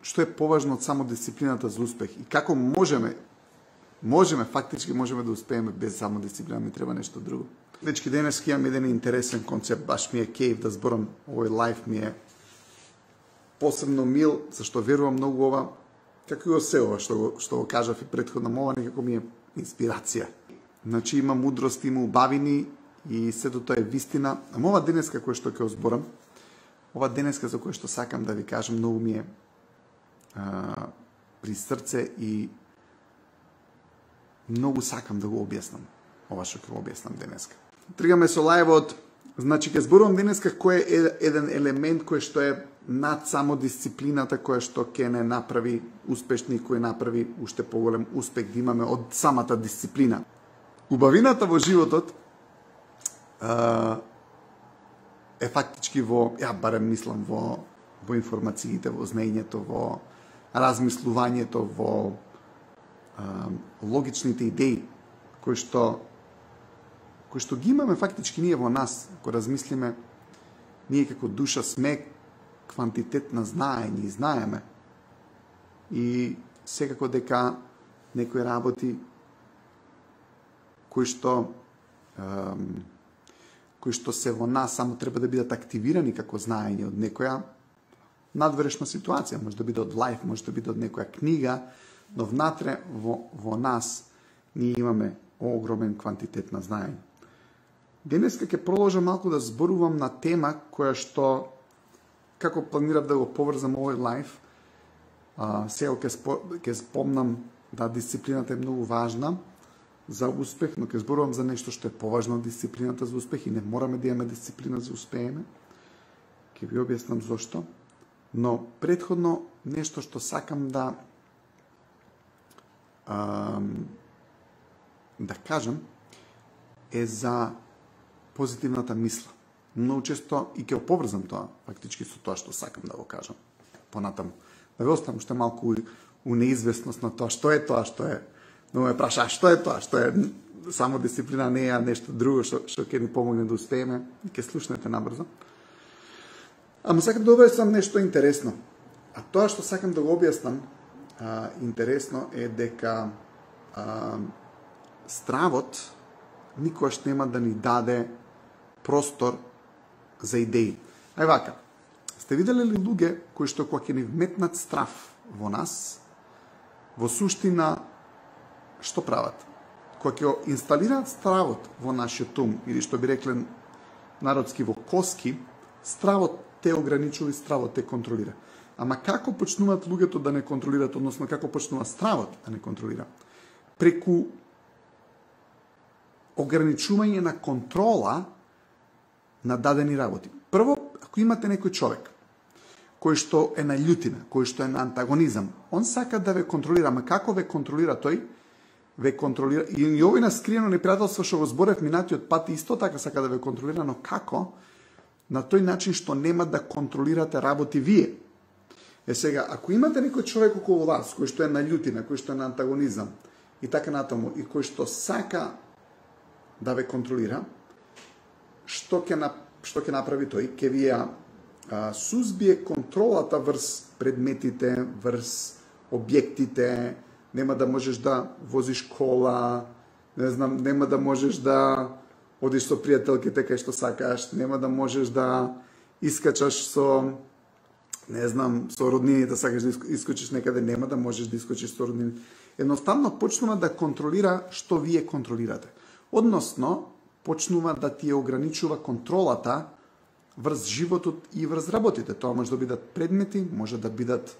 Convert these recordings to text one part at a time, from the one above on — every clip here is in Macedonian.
што е поважно од само дисциплината за успех и како фактички можеме да успееме без само дисциплина, ми треба нешто друго. Дечки, денес имам еден интересен концепт, баш ми е кејф да зборам, овој лайф ми е посебно мил, зашто верувам многу ова, како и се ова што го кажав и претходно, ова некако ми е инспирација. Значи има мудрост, има убавини и сето тоа е вистина. Ама ова денеска кој што ќе зборам, ова денеска за кој што сакам да ви кажам, многу ми е при срце и многу сакам да го објаснам. Ова што ќе го објаснам денеска. Тргаме со лајвот, значи ќе зборувам денеска кој е еден елемент кој што е над само дисциплината, која што ќе не направи успешни, кој направи уште поголем успех да имаме од самата дисциплина. Убавината во животот е фактички барем мислам во информациите, во знаењето, во размислувањето, во логичните идеи кои што ги имаме фактички ние во нас, ако размислиме, ние како душа сме квантитет на знаење и знаеме. И секако дека некои работи кои што се во нас само треба да бидат активирани како знаење од некоја надворешна ситуација, може да биде од лајф, може да биде од некоја книга, но внатре во нас ние имаме огромен квантитет на знаење. Денеска ќе продолжам малку да зборувам на тема која што, како планирав да го поврзам овој лајф, сега ќе спомнам да дисциплината е многу важна за успех, но ќе зборувам за нешто што е поважно од дисциплината за успех и не мораме да имаме дисциплина за успееме. Ќе ви објаснам зошто. Но претходно нешто што сакам да кажам е за позитивната мисла. Многу често и ќе поврзам тоа фактички со тоа што сакам да го кажам понатаму. Да ви оставам уште малку у неизвестност на тоа што е тоа што е. Но ме праша, што е тоа? Што е само дисциплина, не е нешто друго што ќе ни помогне да успееме? И ќе слушнете набрзо. Ама сакам да објаснам нешто интересно. А тоа што сакам да го објаснам интересно е дека стравот никогаш нема да ни даде простор за идеи. Ај вака, сте виделе ли луѓе кои што кога ќе ни вметнат страв во нас, во суштина што прават? Кога ќе инсталираат стравот во нашиот ум, или што би рекле народски во коски, стравот те ограничува и стравот те контролира. Ама како почнуваат луѓето да не контролираат, односно како почнува стравот да не контролира? Преку ограничување на контрола на дадени работи. Прво, ако имате некој човек кој што е на љутина, кој што е на антагонизам, он сака да ве контролира, ама како ве контролира тој? Ве контролира, и овој на скриено непријателство што го зборев минатиот пат исто така сака да ве контролира, но како? На тој начин што нема да контролирате работи вие. Сега, ако имате некој човек околу вас, кој што е на љутина, кој што е на антагонизам и така натаму, и кој што сака да ве контролира, што ќе направи тој? Ќе ви сузбие контролата врз предметите, врз објектите, нема да можеш да возиш кола, не знам, нема да можеш да одиш со пријателките кај што сакаш, нема да можеш да искачаш со, не знам, со роднините, сакаш да искочиш некаде, нема да можеш да искочиш со роднините. Едноставно почнува да контролира што вие контролирате. Односно, почнува да ти ограничува контролата врз животот и врз работите. Тоа може да бидат предмети, може да бидат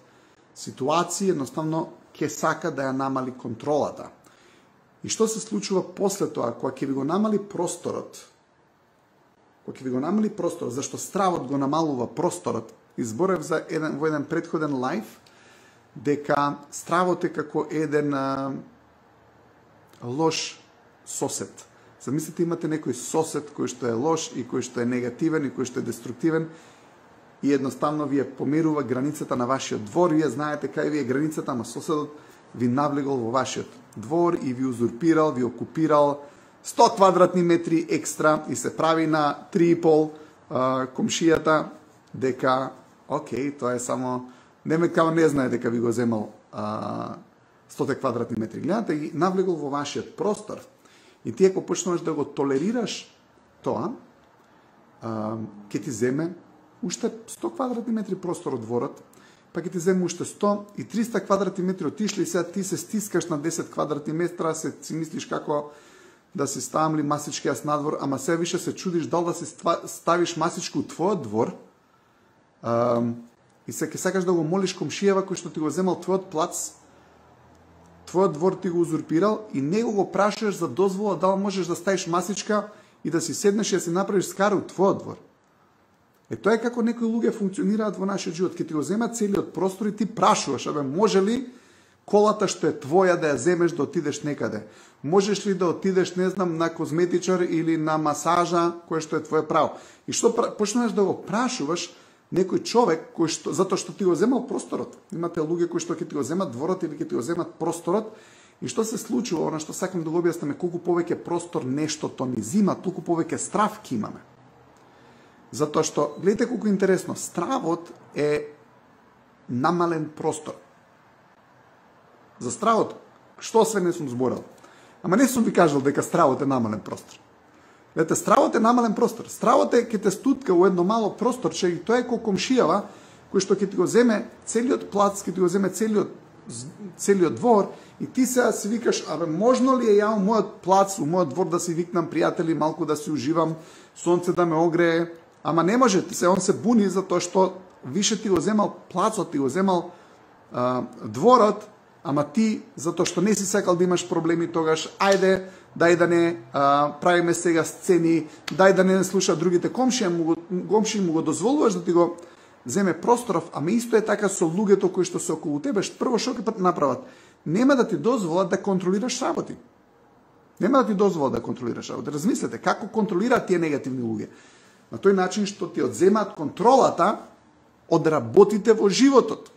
ситуации, едноставно ќе сака да ја намали контролата. И што се случува после тоа, кога ќе ви го намали просторот? Кога ќе ви го намали просторот, зашто стравот го намалува просторот. Изборев во еден претходен лайф дека стравот е како еден лош сосед. Замислите, имате некој сосед кој што е лош и кој што е негативен и кој што е деструктивен и едноставно ви померува границата на вашиот двор, вие знаете кај ви е границата, ама соседот ви навлегол во вашиот двор и ви узурпирал, ви окупирал 100 квадратни метри екстра и се прави на 3,5 комшијата дека окей, тоа е само Немекао не знае дека ви го земал 100 квадратни метри. Гледате, и навлегол во вашиот простор и ти ако почнеш да го толерираш тоа, ќе ти земе уште 100 квадратни метри простор од дворот, па ќе ти земе уште 100 и 300 квадратни метри отишли и сега ти се стискаш на 10 квадратни метра, се си мислиш како да си ставам ли масички јас надвор, ама се више се чудиш дал да си ставиш масички у твојот двор, и се ќе сакаш да го молиш комшијава кој што ти го земал твојот плац, твојот двор ти го узурпирал и него го прашаш за дозвола дали можеш да ставиш масичка и да си седнеш и да си направиш скара у твојот двор. Тоа е како некои луѓе функционираат во нашиот живот. Ке ти го земат целиот простор и ти прашуваш, може ли колата што е твоја да ја земеш да отидеш некаде? Можеш ли да отидеш, не знам, на козметичар или на масажа, кој што е твое право? И што почнеш да го прашуваш некој човек кој што затоа што ти го земал просторот. Имате луѓе кои што ќе ти го земат дворот или ќе ти го земат просторот. И што се случува, она што сакам да го објаснам, колку повеќе простор нештото ни зима, толку повеќе страв ќе имаме. Затоа што, гледате колку интересно, стравот е намален простор. За стравот, што све не сум зборал. Ама не сум ви кажал дека стравот е намален простор. Гледате, стравот е намален простор. Стравот е ке те стутка у едно мало просторче и тоа е ко комшијава, кој што ќе ти го земе целиот плац, ќе ти го земе целиот двор и ти сега си викаш, можно ли е ја у мојот плац, у мојот двор да си викнам пријатели, малку да си уживам, сонце да ме огрее, ама не може, он се буни затоа што више ти го земал плацот, ти го земал дворот, ама ти, затоа што не си сакал да имаш проблеми тогаш, ајде, дај да не правиме сега сцени, дај да не слуша другите комши му го дозволуваш да ти го земе просторов, ама исто е така со луѓето кои што се околу тебе, прво што ќе направат? Нема да ти дозволат да контролираш работи. Нема да ти дозволат да контролираш работи. Размислете, како контролираат тие негативни луѓе? На тој начин што ти одземаат контролата од работите во животот.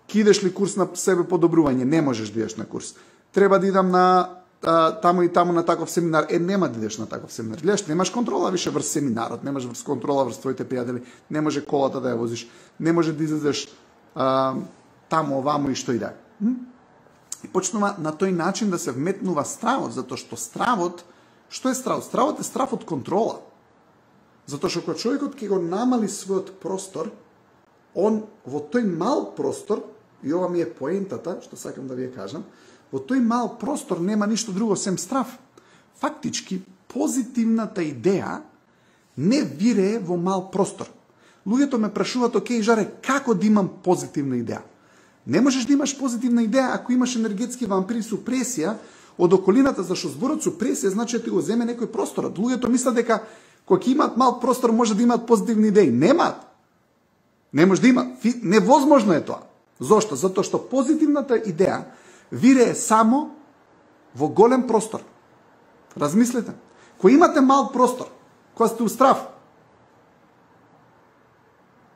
Ки идеш ли курс на себе подобрување? Не можеш да идеш на курс. Треба да идам на таму и таму на таков семинар. Нема да идеш на таков семинар. Гледаш, немаш контрола више врз семинарот, немаш врз контрола врз твоите пријатели, не може колата да ја возиш, не може да излезеш таму, оваму и што и да е. И почнува на тој начин да се вметнува стравот, затоа што стравот, што е стравот? Стравот е страв од контрола. Затоа што кога човекот ќе го намали својот простор, он во тој мал простор, и ова ми е поентата, што сакам да ви ја кажам, во тој мал простор нема ништо друго сем страв. Фактички, позитивната идеја не вирее во мал простор. Луѓето ме прашуваат, окей, Жаре, како да имам позитивна идеја? Не можеш да имаш позитивна идеја ако имаш енергетски вампири супресија од околината, зашто зборот супресија значи да ти го земе некој просторот. Луѓето мислат дека кога ќе имаат мал простор може да имаат позитивни идеи. Немаат. Не може да има. Невозможно е тоа. Зошто? Затоа што позитивната идеја вирее само во голем простор. Размислете. Кога имате мал простор, кога сте устрав,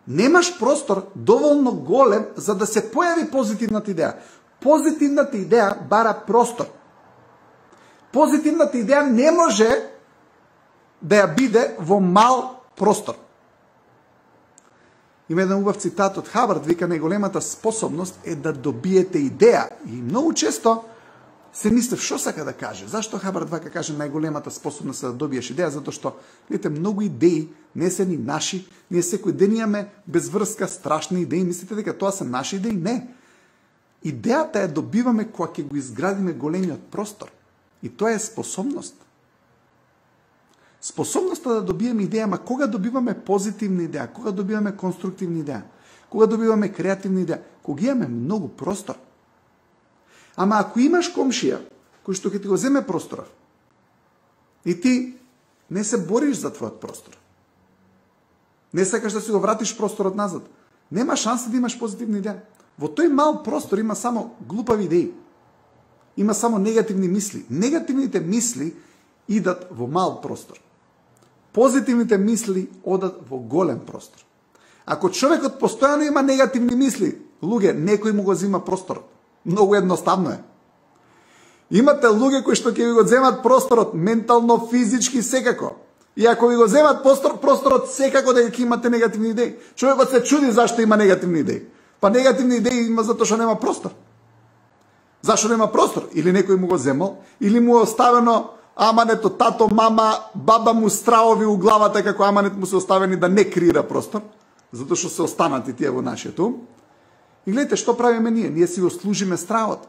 немаш простор доволно голем за да се појави позитивната идеја. Позитивната идеја бара простор. Позитивната идеја не може да ја биде во мал простор. Има еден убав цитат од Хабард, вика најголемата способност е да добиете идеја. И многу често се мислев што сака да каже. Зашто Хабард вака каже најголемата способност е да добиеш идеја? Затоа што, видите, многу идеи не се ни наши. Ние секој ден имаме без врска страшни идеи. Мислите дека тоа се наши идеи? Не. Идејата е добиваме кога ќе го изградиме големиот простор. И тоа е способност. Способноста да добиеме идеја, ама кога добиваме позитивна идеја, кога добиваме конструктивна идеја, кога добиваме креативна идеја, кога имаме многу простор. Ама ако имаш комшија кој што ќе ти го земе просторот и ти не се бориш за твојот простор, не сакаш да си го вратиш просторот назад, нема шанса да имаш позитивна идеја. Во тој мал простор има само глупави идеи. Има само негативни мисли. Негативните мисли идат во мал простор. Позитивните мисли одат во голем простор. Ако човекот постојано има негативни мисли, луѓе, некој му го зима просторот. Многу едноставно е. Имате луѓе кои што ќе ви го земат просторот ментално, физички, секако. И ако ви го земат просторот, секако дека ќе имате негативни идеи. Човекот се чуди зашто има негативни идеи. Па негативни идеи има затоа што нема простор. Зашо нема простор? Или некој му го земал, или му е оставено амането, тато, мама, баба му стравови у главата како аманет му се оставени да не креира простор, затоа што се останати тие во нашето. И гледайте што правиме ние. Ние си го служиме стравот.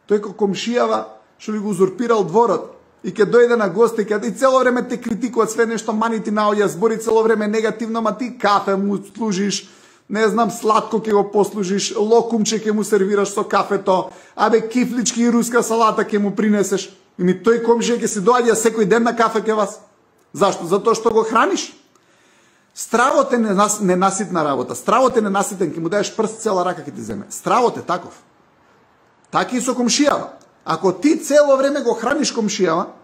Тој како комшијава што ли го узурпирал дворот и ќе дојде на гости и цело време те критикуваат, све нешто мани ти наоѓа, збори цело време негативно, ма ти кафе му служиш, не знам, сладко ќе го послужиш, локумче ќе му сервираш со кафето, абе кифлички и руска салата ќе му принесеш. И ми тој комшија ќе се доаѓа секој ден на кафе ке вас. Зашто? Затоа што го храниш. Стравот е ненаситна работа. Стравот е ненаситен, ќе му даеш прст, цела рака ќе ти земе. Стравот е таков. Така и со комшијава. Ако ти цело време го храниш комшијава,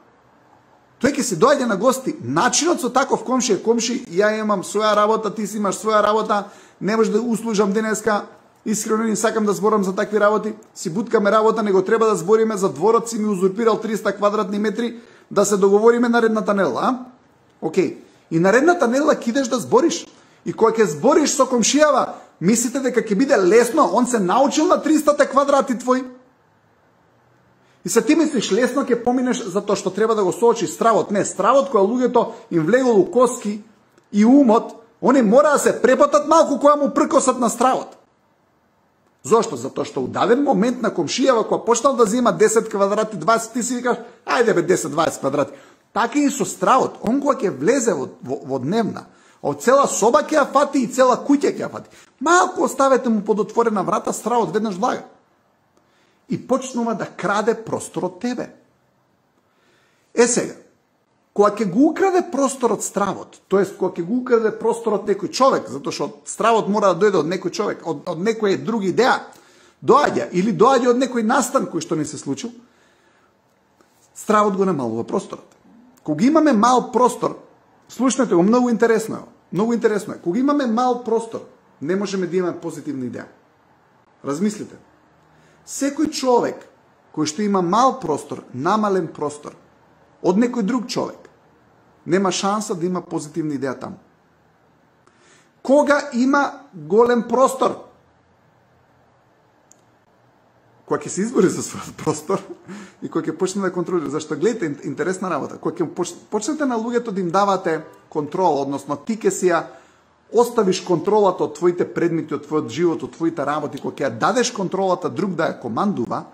тој ќе се доаѓа на гости. Начинот со таков комшија, комши, ја имам своја работа, ти си имаш своја работа, не може да услужам денеска, искрено не сакам да зборам за такви работи, си буткаме работа, него треба да збориме за дворот, си ми узурпирал 300 квадратни метри, да се договориме наредната недела, а? Океј. И наредната недела ќе идеш да збориш. И кога ќе збориш со комшијава, мислите дека ќе биде лесно, он се научил на 300 квадрати твои? И се ти мислиш лесно ќе поминеш затоа што треба да го соочиш стравот. Не, стравот која луѓето им влегол у коски и умот, они мора да се препотат малку која му пркосат на стравот. Зошто? Затоа што у даден момент на комшијава која почнал да зема 10 квадрати, 20, ти си викаш, ајде бе 10-20 квадрати. Така и со стравот, он кога ќе влезе во дневна, од цела соба ќе ја фати и цела куќа ќе ја фати. Малку оставете му под отворена врата, стравот веднаш влага. И почнува да краде простор од тебе. Е сега, кога ќе го украде просторот стравот, тоест кога ќе го украде просторот некој човек, затоа што стравот мора да дојде од некој човек, од некој други идеја, доаѓа или доаѓа од некој настан кој што не се случил, стравот го намалува просторот. Кога имаме мал простор, слушнете го, многу интересно е. Многу интересно е. Кога имаме мал простор, не можеме да имаме позитивна идеја. Размислите. Секој човек кој што има мал простор, намален простор, од некој друг човек, нема шанса да има позитивна идеја таму. Кога има голем простор, кога ќе се избори за својот простор и кога ќе почне да контролира, зашто гледате интересна работа, кога ќе почнете на луѓето да им давате контрола, односно ти ќе си ја оставиш контролата од твоите предмети, од твојот живот, од твоите работи, кога ќе ја дадеш контролата друг да ја командува,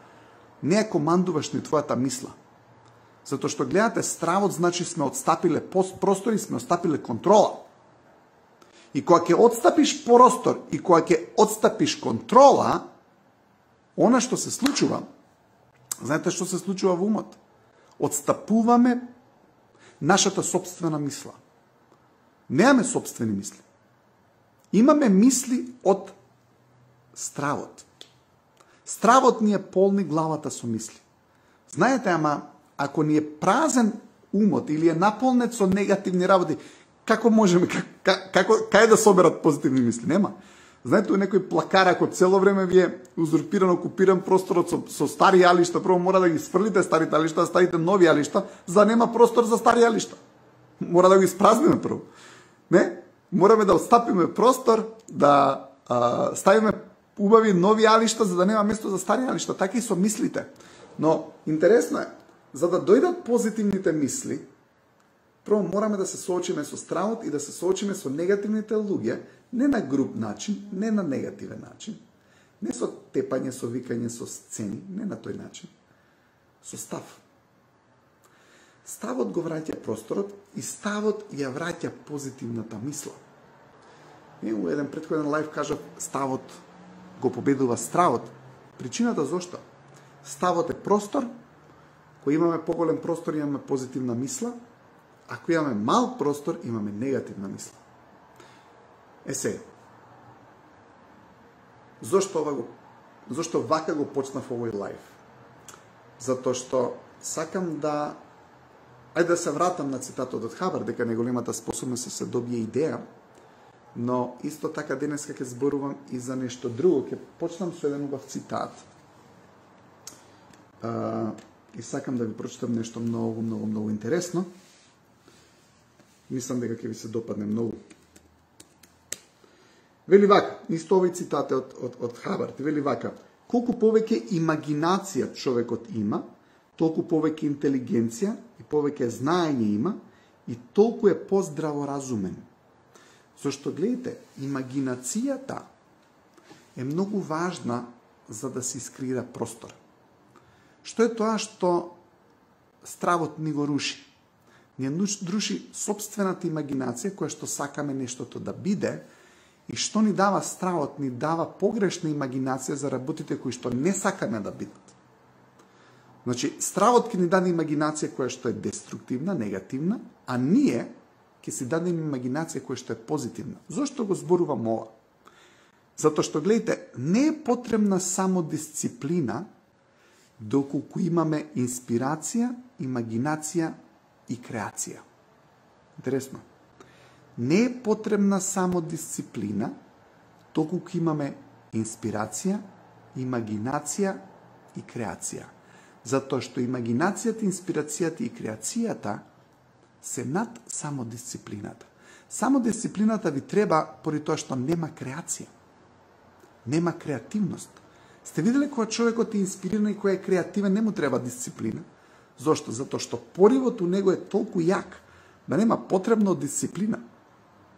не ја командуваш ни твојата мисла. Затоа што гледате, стравот значи сме отстапиле простор и сме отстапиле контрола. И кога ќе отстапиш простор и кога ќе отстапиш контрола, она што се случува, знаете што се случува во умот? Отстапуваме нашата собствена мисла. Немаме собствени мисли. Имаме мисли од стравот. Стравот ни е полни главата со мисли. Знаете, ама, ако ни е празен умот или е наполнет со негативни работи, како можеме, кај да соберат позитивни мисли? Нема. Знаете, некој плакар, ако цело време ви е узурпиран, окупиран просторот со стари јалишта, прво мора да ги сфрлите старите јалишта, да ставите нови јалишта, за да нема простор за стари јалишта. Мора да го испразниме прво. Не? Мораме да отстапиме простор, да ставиме убави нови јалишта, за да нема место за стари јалишта. Така и со мислите. Но, интересно е, за да дојдат позитивните мисли, прво мораме да се соочиме со стравот и да се соочиме со негативните луѓе, не на груб начин, не на негативен начин, не со тепање, со викање, со сцени, не на тој начин, со став. Ставот го враќа просторот и ставот ја враќа позитивната мисла. И у еден претходен лайф кажав, ставот го победува стравот. Причината зошто? Ставот е простор, кој имаме поголем простор имаме позитивна мисла, ако имаме мал простор имаме негативна мисла. Е сега, зошто вака го почнав овој лайф? Затоа што сакам да ајде да се вратам на цитатот од Хабар, дека неголемата способност се добие идеја, но исто така денеска ќе зборувам и за нешто друго. Ќе почнам со еден убав цитат. И сакам да ви прочитам нешто многу интересно. Мислам дека ќе ви се допадне многу. Вели вака, исто овој цитат од Хавард, вели вака, колку повеќе имагинација човекот има, толку повеќе интелигенција и повеќе знаење има и толку е поздраворазумен. Зошто, гледате, имагинацијата е многу важна за да се искреира простор. Што е тоа што стравот ни го руши? Ни руши собствената имагинација која што сакаме нештото да биде и што ни дава стравот, ни дава погрешна имагинација за работите кои што не сакаме да бидат. Значи, стравот ќе ни даде имагинација која што е деструктивна, негативна, а ние ќе си дадеме имагинација која што е позитивна. Зошто го зборувам ова? Затоа што, гледайте, не е потребна само дисциплина доколку имаме инспирација, имагинација и креација. Интересно. Не е потребна само дисциплина доколку имаме инспирација, имагинација и креација. Затоа што имагинацијата, инспирацијата и креацијата се над само дисциплината. Само дисциплината ви треба поради тоа што нема креација. Нема креативност. Сте виделе кога човекот е инспириран и кој е креативен, не му треба дисциплина. Зошто? Затоа што поривот у него е толку јак да нема потребно дисциплина.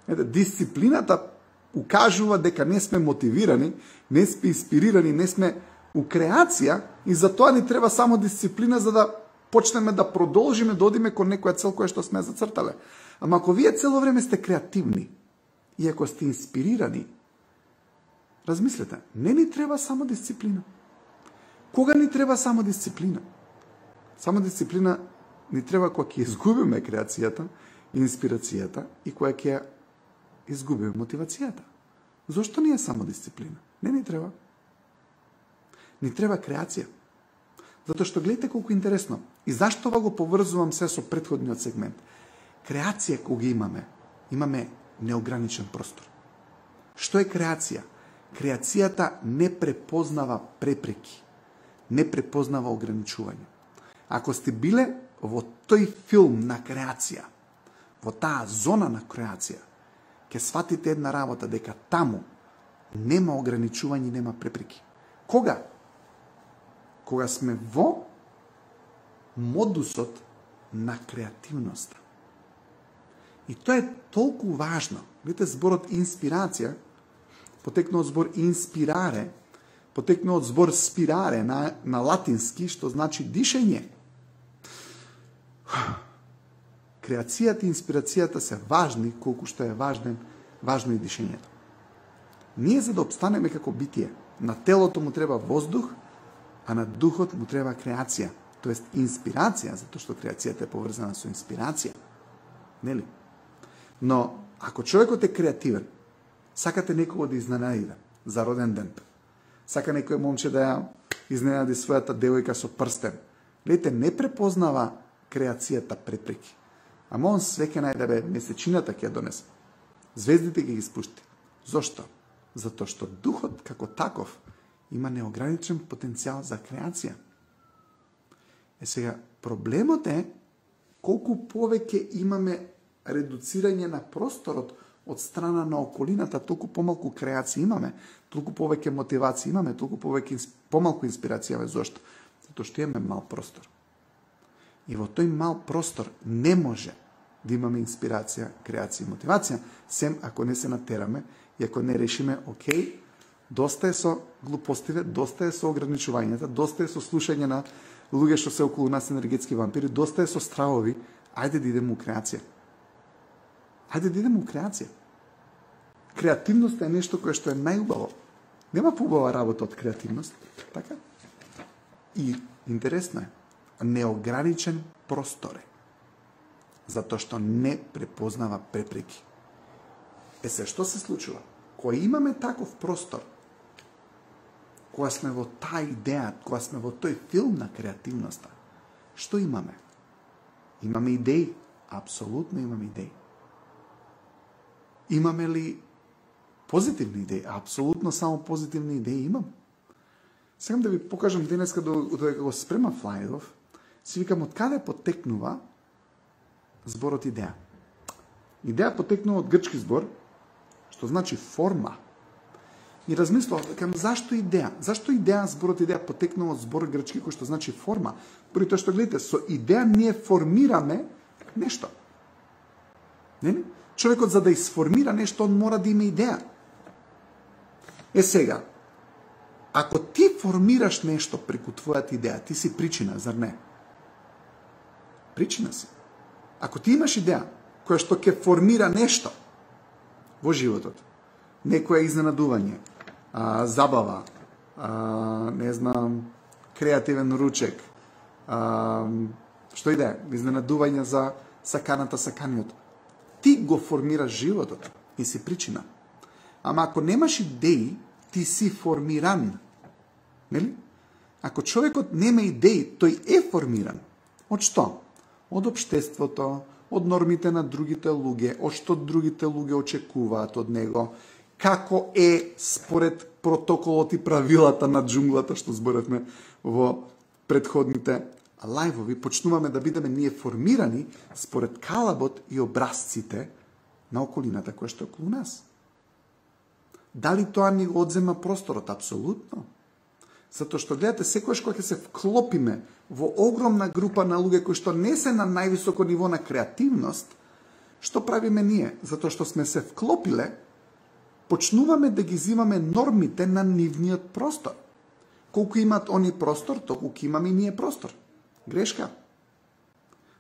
Дисциплината укажува дека не сме мотивирани, не сме инспирирани, не сме у креација и затоа ни треба само дисциплина за да почнеме да продолжиме да одиме кон некоја цел која што сме зацртале. Ама ако вие цело време сте креативни и ако сте инспирирани, размислете, не ни треба само дисциплина. Кога ни треба само дисциплина? Само дисциплина ни треба кога ќе изгубиме креацијата, инспирацијата и кога ќе изгубиме мотивацијата. Зошто не е само дисциплина? Не ни треба. Ни треба креација. Затоа што гледате колку интересно. И зашто ова го поврзувам се со претходниот сегмент? Креација кога имаме неограничен простор. Што е креација? Креацијата не препознава препреки, не препознава ограничување. Ако сте биле во тој филм на креација, во таа зона на креација, ќе сватите една работа дека таму нема ограничување, нема препреки. Кога? Кога сме во модусот на креативноста. И тоа е толку важно. Видите, зборот инспирација потекнува од збор инспираре, потекнува од збор спираре на латински, што значи дишење. Креацијата и инспирацијата се важни, колку што е важно и дишењето. Ние за да обстанеме како битие, на телото му треба воздух, а на духот му треба креација, тоест инспирација, затоа што креацијата е поврзана со инспирација. Нели? Но ако човекот е креативен, сакате некого да изненади за роден ден, сака некој момче да ја изненади својата девојка со прстен, гледате, не препознава креацијата препреки. Ама он све ќе најде, месечината ќе ја донесе. Звездите ќе ги спушти. Зошто? Затоа што духот како таков има неограничен потенцијал за креација. Сега, проблемот е колку повеќе имаме редуцирање на просторот од страна на околината, толку помалку креација имаме, толку повеќе мотивација имаме, толку помалку инспирација. Зошто? Затоа што имаме мал простор. И во тој мал простор не може да имаме инспирација, креација и мотивација, сем ако не се натераме и ако не решиме, окей, доста е со глупостиве, доста е со ограничувањата, доста е со слушање на луѓе што се околу нас енергетски вампири, доста е со стравови, ајде да идеме у креација. Ајде да идеме у креација. Креативноста е нешто кое што е најубаво. Нема поубава работа од креативност, така? И интересно е, неограничен простор е, затоа што не препознава препреки. Се, што се случува? Кога имаме таков простор, кога сме во таа идеја, кога сме во тој филм на креативноста, што имаме? Имаме идеи? Апсолутно имаме идеи. Имаме ли позитивни идеи? Апсолутно само позитивни идеи имам. Сакам да ви покажам денеска додека го спрема флајдов, си викам од каде потекнува зборот идеја. Идеја потекнува од грчки збор, што значи форма. И размислував, викам, зашто идеја? Зашто идеја, зборот идеја потекнува од збор грчки кој што значи форма? Поради тоа што гледате, со идеја ние формираме нешто. Нели? Човекот за да изформира нешто, он мора да има идеја. Сега, ако ти формираш нешто преку твојата идеја, ти си причина, зар не? Причина си. Ако ти имаш идеја која што ќе формира нешто во животот, некое изненадување, забава, не знам, креативен ручек, што и да е, изненадување за саканата, саканиот. Ти го формираш животот и си причина. Ама ако немаш идеи, ти си формиран. Нели? Ако човекот нема идеи, тој е формиран. Од што? Од општеството, од нормите на другите луѓе, од што другите луѓе очекуваат од него, како е според протоколот и правилата на џунглата, што зборевме во предходните лајвови, почнуваме да бидеме ние формирани според калабот и образците на околината која што е околу нас. Дали тоа ни го одзема просторот? Апсолутно. Затоа што, гледате, секојаш кога ќе се вклопиме во огромна група на луѓе кои што не се на највисоко ниво на креативност, што правиме ние? Затоа што сме се вклопиле, почнуваме да ги зимаме нормите на нивниот простор. Колку имат они простор, толку имаме и ние простор. Грешка.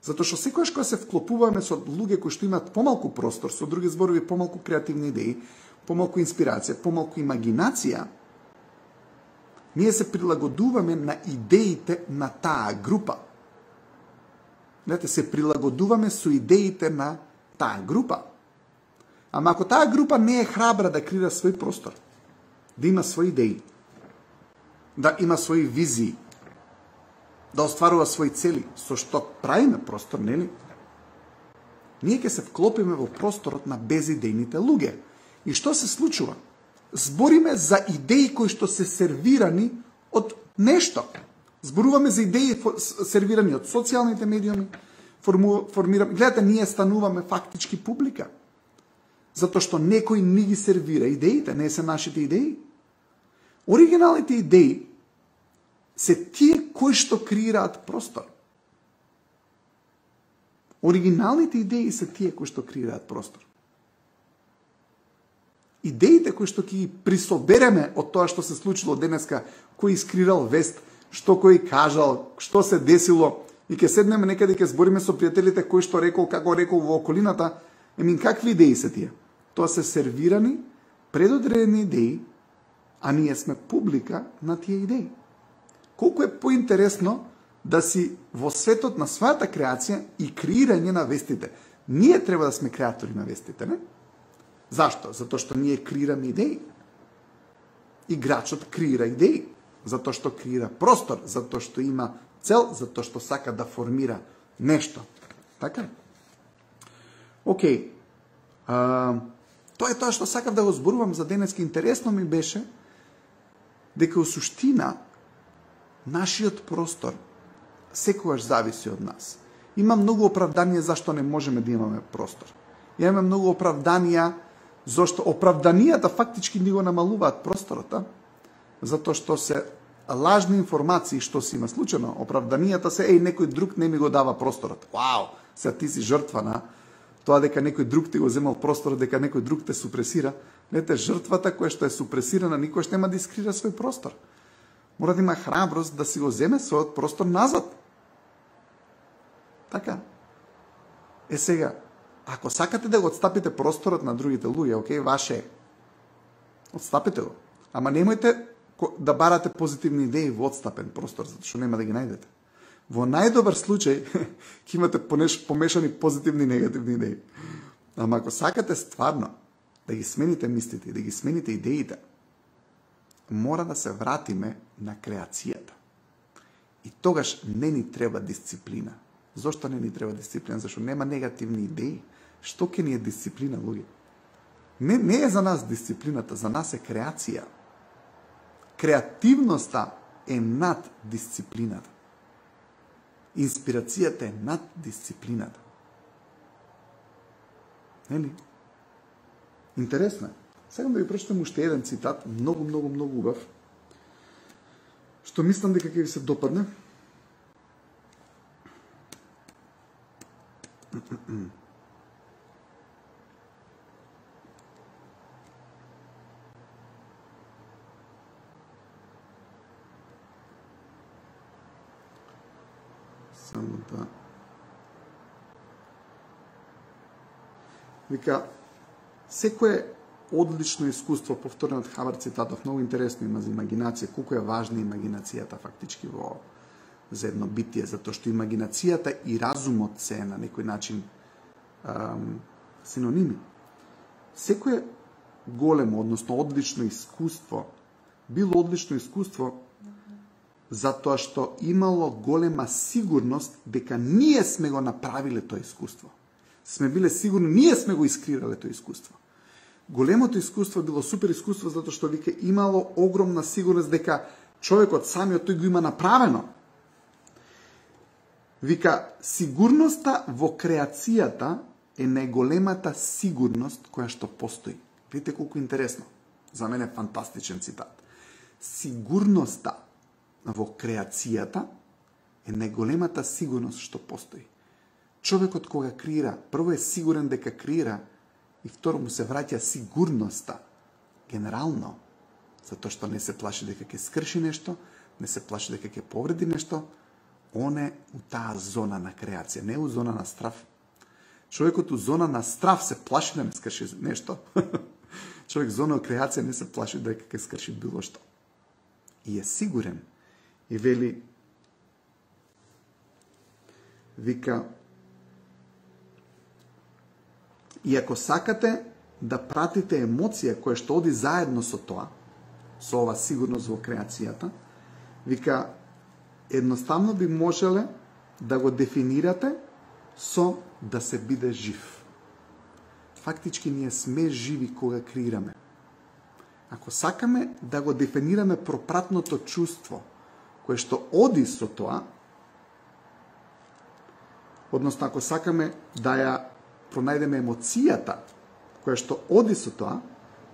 Затоа што секојаш кога се вклопуваме со луѓе кои што имат помалку простор, со други зборови помалку креативни идеи, помалку инспирација, помалку имагинација, ние се прилагодуваме на идеите на таа група. Гледате, се прилагодуваме со идеите на таа група. Ама ако таа група не е храбра да креира свој простор, да има своји идеи, да има своји визии, да остварува своји цели, со што правиме простор, нели? Ние ќе се вклопиме во просторот на безидејните луѓе. И што се случува? Збориме за идеи кои што се сервирани од нешто. Зборуваме за идеи сервирани од социјалните медиуми, формираме. Гледате, ние стануваме фактички публика. Затоа што некој ни ги сервира идеите, не се нашите идеи. Оригиналните идеи се тие кои што креираат простор. Оригиналните идеи се тие кои што креираат простор. Идеите кои што ќе ги присобереме од тоа што се случило денеска, кој искрирал вест, што кој кажал, што се десило, и ќе седнеме некаде и ќе збориме со пријателите кој што рекол, како рекол во околината, какви идеи се тие? Тоа се сервирани, предодредени идеи, а ние сме публика на тие идеи. Колку е поинтересно да си во светот на својата креација и креирање на вестите. Ние треба да сме креатори на вестите, не? Зашто? Затоа што ние креираме идеи. Играчот креира идеи. Затоа што креира простор, затоа што има цел, затоа што сака да формира нешто. Така? Океј. Тоа е тоа што сакав да го зборувам за денеска. Интересно ми беше дека у суштина нашиот простор секогаш зависи од нас. Има многу оправданија зашто не можеме да имаме простор. Имаме многу оправданија зашто оправданијата фактички ни го намалуваат просторот, затоа што се лажни информации што се има случајно. Оправданијата се некој друг не ми го дава просторот. Вау, сега ти си жртва на тоа дека некој друг ти го земал просторот, дека некој друг те супресира. Лете, жртвата која што е супресирана никош нема да искрира свој простор. Мора да има храброст да си го земе својот простор назад. Така. Сега, ако сакате да го отстапите просторот на другите луѓе, окей, ваше е. Отстапите го. Ама немојте да барате позитивни идеи во отстапен простор, затоа што нема да ги најдете. Во најдобар случај ќе имате помешани позитивни и негативни идеи. Ама ако сакате стварно да ги смените мислите и да ги смените идеите, мора да се вратиме на креацијата. И тогаш не ни треба дисциплина. Зошто не ни треба дисциплина? Зашто нема негативни идеи. Што ќе ни е дисциплина, луѓе? Не е за нас дисциплината, за нас е креација. Креативноста е над дисциплината. Инспирацијата е над дисциплината. Нели? Интересно е. Сакам да ви прочитам уште еден цитат, многу убав, што мислам дека ќе ви се допадне. Само да... Вика, секое одлично искуство, повторен од Хавард цитатов, многу интересно има за имагинација, колку е важна имагинацијата фактички за едно битие, затоа што имагинацијата и разумот се на некој начин синоними. Секое големо, односно одлично искуство, било одлично искуство затоа што имало голема сигурност дека ние сме го направиле тоа искуство. Сме биле сигурни, ние сме го искрирале тоа искуство. Големото искуство било супер искуство затоа што вика имало огромна сигурност дека човекот самиот тој го има направено. Вика, сигурноста во креацијата е најголемата сигурност која што постои. Видите колку интересно. За мене фантастичен цитат. Сигурноста во креацијата е најголемата сигурност што постои. Човекот кога креира, прво е сигурен дека креира и второ му се враќа сигурноста генерално, затоа што не се плаши дека ќе скрши нешто, не се плаши дека ќе повреди нешто, он е у таа зона на креација, не у зона на страв. Човекот у зона на страв се плаши да не скрши нешто. Човек у зона на креација не се плаши дека ќе скрши било што. И е сигурен. И вели, вика, и ако сакате да пратите емоција која што оди заедно со тоа, со ова сигурност во креацијата, вика, едноставно би можеле да го дефинирате со да се биде жив. Фактички ние сме живи кога креираме. Ако сакаме да го дефинираме пропратното чувство кое што оди со тоа, односно ако сакаме да ја пронајдеме емоцијата која што оди со тоа,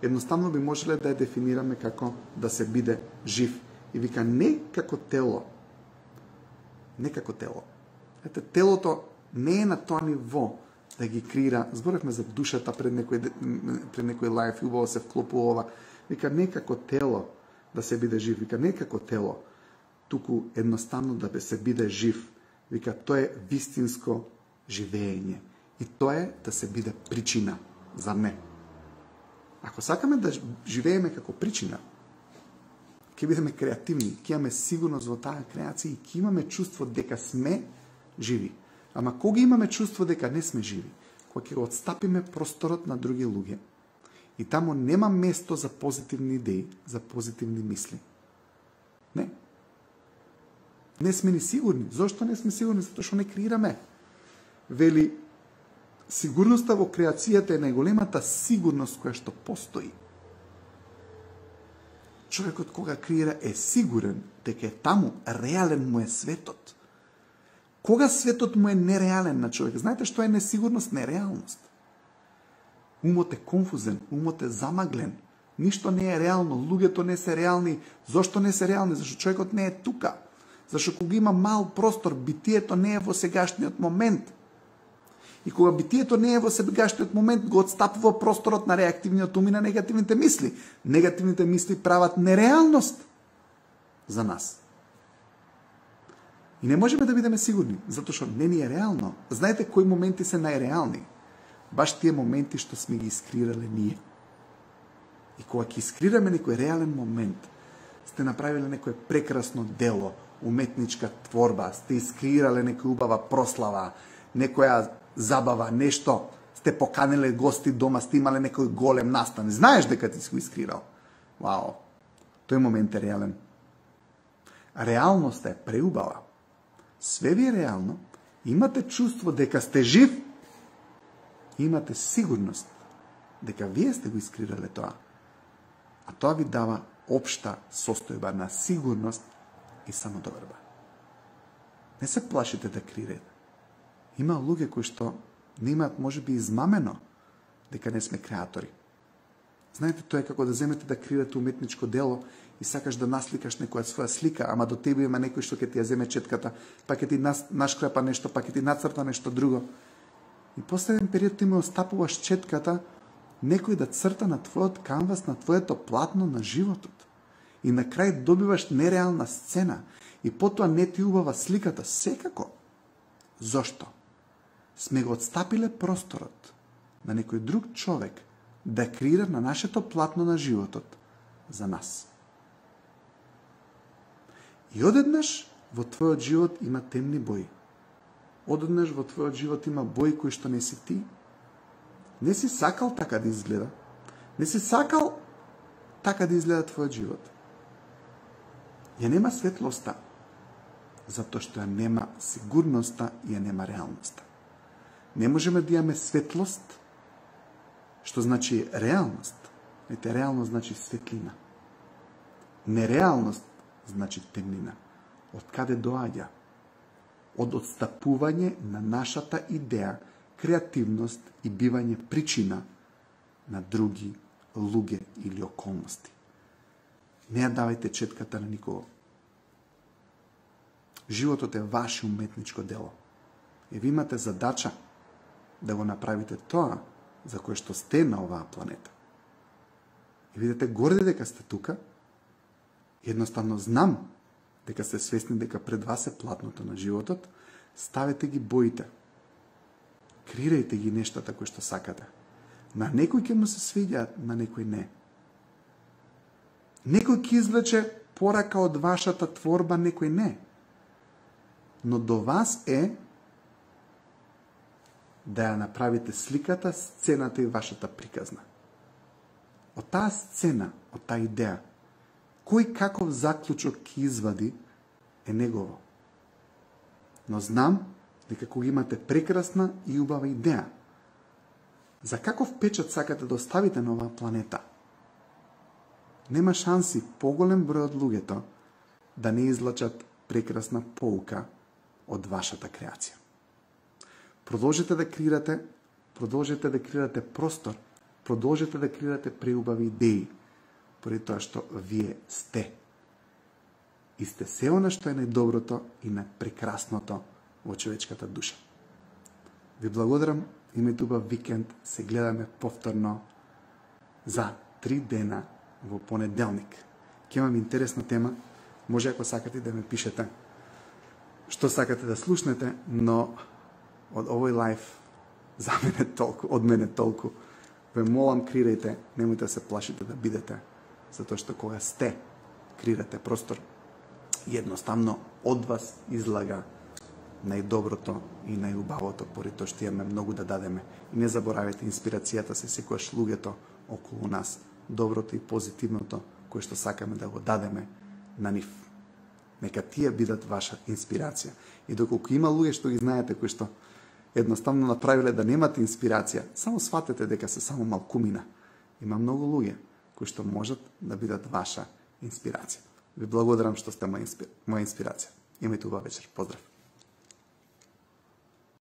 едноставно би можеле да ја дефинираме како да се биде жив. И вика, не како тело. Не како тело. Ете, телото не е на тоа ниво да ги креира. Зборевме за душата пред некој лајф, убаво се вклопува ова. Вика, не како тело да се биде жив. Вика, не како тело. Туку едноставно да се биде жив. Вика, тоа е вистинско живење. И тоа е да се биде причина, зар не? Ако сакаме да живееме како причина, ќе бидеме креативни, ќе имаме сигурност во таа креација и ќе имаме чувство дека сме живи. Ама кога имаме чувство дека не сме живи? Кога ќе го отстапиме просторот на други луѓе и таму нема место за позитивни идеи, за позитивни мисли. Не. Не сме ни сигурни. Зошто не сме сигурни? Затоа што не креираме. Вели, сигурноста во креацијата е најголемата сигурност која што постои. Човекот кога креира е сигурен дека е таму, реален му е светот. Кога светот му е нереален на човек? Знаете што е несигурност? Нереалност. Умот е конфузен, умот е замаглен. Ништо не е реално, луѓето не се реални. Зошто не се реални? Зашто човекот не е тука. Зашто кога има мал простор, битието не е во сегашниот момент. И кога битието не е во сегашниот момент, го отстапува просторот на реактивниот ум и на негативните мисли. Негативните мисли прават нереалност за нас. И не можеме да бидеме сигурни, затоа што не ни е реално. Знаете кои моменти се најреални? Баш тие моменти што сме ги искрирале ние. И кога ќе искрираме некој реален момент, сте направиле некое прекрасно дело, уметничка творба, сте искрирале некоја убава прослава, некоја забава, нешто, сте поканиле гости дома, сте имале некој голем настан. Знаеш дека ти си го искрирал. Вау, тој момент е реален. Реалноста е преубава. Све ви е реално, имате чувство дека сте жив, имате сигурност дека вие сте го искрирале тоа. А тоа ви дава општа состојба на сигурност и самодоверба. Не се плашите да криете. Има луѓе кои што не имаат можеби измамено дека не сме креатори. Знаете, тоа е како да земете да креирате уметничко дело и сакаш да насликаш некоја своја слика, ама до тебе има некој што ќе ти ја земе четката, па ќе ти нашкрепа нешто, па ќе ти нацрта нешто друго. И последен период ти ме остапуваш четката, некој да црта на твојот канвас, на твоето платно на животот. И на крај добиваш нереална сцена. И потоа не ти убава сликата. Секако. Зошто? Сме го отстапиле просторот на некој друг човек да креира на нашето платно на животот за нас. И одеднаш во твојот живот има темни бои. Одеднаш во твојот живот има бои кои што не си ти. Не си сакал така да изгледа. Не си сакал така да изгледа твојот живот. Ја нема светлоста, затоа што ја нема сигурноста и ја нема реалноста. Не можеме да имаме светлост, што значи реалност. Ете, реалност значи светлина. Нереалност значи темнина. Од каде доаѓа? Од отстапување на нашата идеја, креативност и бивање причина на други луѓе или околности. Не ја давајте четката на никого. Животот е ваше уметничко дело. И ви имате задача да го направите тоа за кое што сте на оваа планета. И видите горде дека сте тука, едноставно знам дека сте свесни дека пред вас е платното на животот, ставете ги боите. Креирајте ги нештата кои што сакате. На некој ќе му се свиѓа, на некој не. Некој ќе извлече порака од вашата творба, некој не. Но до вас е да ја направите сликата, сцената и вашата приказна. Од таа сцена, од таа идеја, кој каков заклучок ќе извади е негово. Но знам дека кога имате прекрасна и убава идеја, за каков печат сакате да оставите на оваа планета, нема шанси поголем број од луѓето да не излачат прекрасна поука од вашата креација. Продолжете да креирате, продолжете да креирате простор, продолжете да креирате преубави идеи, поради тоа што вие сте. И сте се она што е најдоброто и најпрекрасното во човечката душа. Ви благодарам, имајте убав викенд, се гледаме повторно за 3 дена во понеделник. Ќе имам интересна тема, може ако сакате да ме пишете што сакате да слушнете, но од овој лайф за мене толку, од мене толку. Ве молам, креирајте, немојте да се плашите да бидете, затоа што кога сте, креирате простор, едноставно од вас излага најдоброто и најубавото, поради тоа што имаме многу да дадеме. И не заборавете, инспирацијата се секогаш луѓето околу нас, доброто и позитивното кое што сакаме да го дадеме на нив. Нека тие бидат ваша инспирација. И доколку има луѓе што ги знаете кои што едноставно направиле да немате инспирација, само сватете дека се само малкумина. Има многу луѓе кои што можат да бидат ваша инспирација. Ви благодарам што сте моја инспирација. Имајте убава вечер. Поздрав.